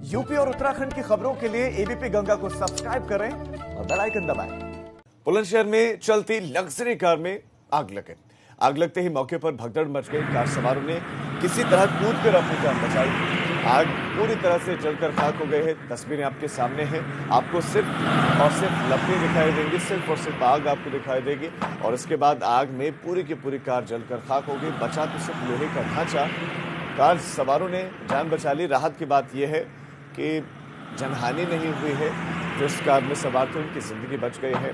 UP और उत्तराखंड की खबरों के लिए एबीपी गंगा को सब्सक्राइब करें और बेल आइकन दबाएं। बुलंदशहर में चलती लग्जरी कार में आग लगे। आग लगते ही मौके पर भगदड़ मच गई। कार सवारों ने किसी तरह कूद कर अपनी जान बचाई। आग पूरी तरह से जलकर खाक हो गए हैं। तस्वीरें आपके सामने हैं। आपको सिर्फ और सिर्फ लपटें दिखाई देंगी, सिर्फ और सिर्फ आग आपको दिखाई देगी और इसके बाद आग में पूरी की पूरी कार जलकर खाक हो गई। बचा तो सिर्फ लोहे का ढांचा। कार सवारों ने जान बचा ली। राहत की बात यह है कि जनहानि नहीं हुई है। जो इस कार में सवार थे उनकी जिंदगी बच गई है।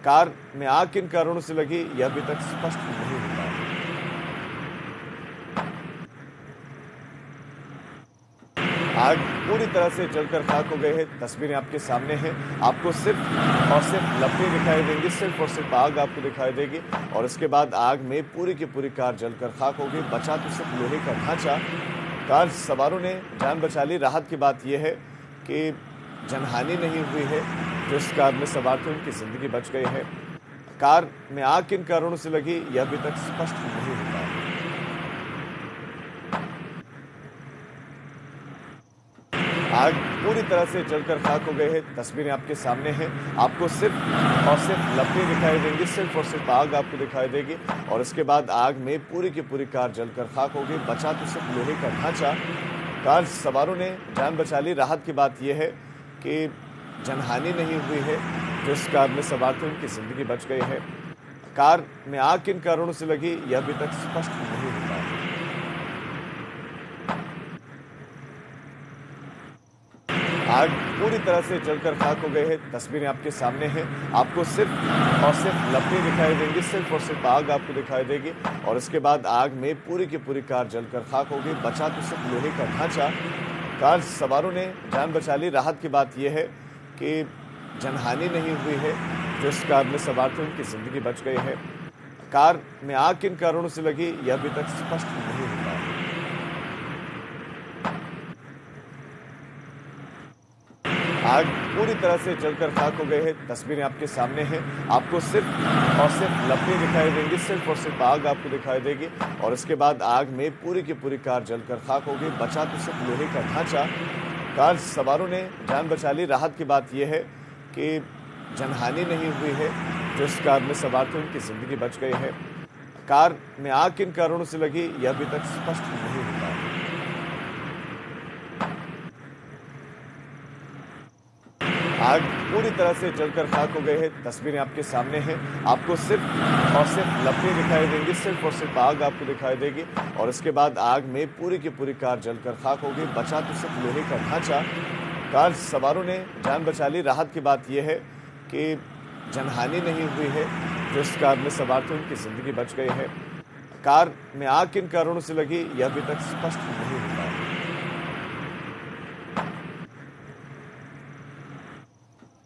कार में आग किन कारणों से लगी यह अभी तक स्पष्ट नहीं हुआ है। आग पूरी तरह से जलकर खाक हो गए हैं। तस्वीरें आपके सामने हैं। आपको सिर्फ और सिर्फ लपटें दिखाई देंगी, सिर्फ और सिर्फ आग आपको दिखाई देगी और इसके बाद आग में पूरी की पूरी कार जलकर खाक हो गई। बचा तो सिर्फ लोहे का ढांचा। कार सवारों ने जान बचा ली। राहत की बात यह है कि जनहानि नहीं हुई है। जो इस कार में सवार थे उनकी जिंदगी बच गई है। कार में आग किन कारणों से लगी यह अभी तक स्पष्ट नहीं हुआ है। आग पूरी तरह से जलकर खाक हो गए हैं। तस्वीरें आपके सामने हैं। आपको सिर्फ और सिर्फ लपटें दिखाई देंगी, सिर्फ और सिर्फ आग आपको दिखाई देगी और इसके बाद आग में पूरी की पूरी कार जलकर खाक हो गई। बचा तो सिर्फ लोहे का ढांचा। कार सवारों ने जान बचा ली। राहत की बात यह है कि जनहानि नहीं हुई है। जो इस कार में सवार थे उनकी जिंदगी बच गई है। कार में आग किन कारणों से लगी यह अभी तक स्पष्ट नहीं हुआ है। आग पूरी तरह से जलकर खाक हो गए हैं। तस्वीरें आपके सामने हैं। आपको सिर्फ और सिर्फ लपटें दिखाई देंगी, सिर्फ और सिर्फ आग आपको दिखाई देगी और इसके बाद आग में पूरी की पूरी कार जलकर खाक हो गई। बचा तो सिर्फ लोहे का ढांचा। कार सवारों ने जान बचा ली। राहत की बात यह है कि जनहानि नहीं हुई है। जो इस कार में सवार थे उनकी जिंदगी बच गई है। कार में आग किन कारणों से लगी यह अभी तक स्पष्ट नहीं हुआ है। आग पूरी तरह से जलकर खाक हो गए हैं। तस्वीरें आपके सामने हैं। आपको सिर्फ और सिर्फ लपटें दिखाई देंगी, सिर्फ और सिर्फ आग आपको दिखाई देगी और इसके बाद आग में पूरी की पूरी कार जलकर खाक हो गई। बचा तो सिर्फ लोहे का ढांचा। कार सवारों ने जान बचा ली। राहत की बात यह है कि जनहानि नहीं हुई है। जो इस कार में सवार थे उनकी जिंदगी बच गई है। कार में आग किन कारणों से लगी यह अभी तक स्पष्ट नहीं हुआ है। आग पूरी तरह से जलकर खाक हो गए हैं। तस्वीरें आपके सामने हैं। आपको सिर्फ और सिर्फ लपटें दिखाई देंगी, सिर्फ और सिर्फ आग आपको दिखाई देगी और इसके बाद आग में पूरी की पूरी कार जलकर खाक हो गई। बचा तो सिर्फ लोहे का ढांचा। कार सवारों ने जान बचा ली। राहत की बात यह है कि जनहानि नहीं हुई है। जो इस कार में सवार थे उनकी जिंदगी बच गई है। कार में आग किन कारणों से लगी यह अभी तक स्पष्ट नहीं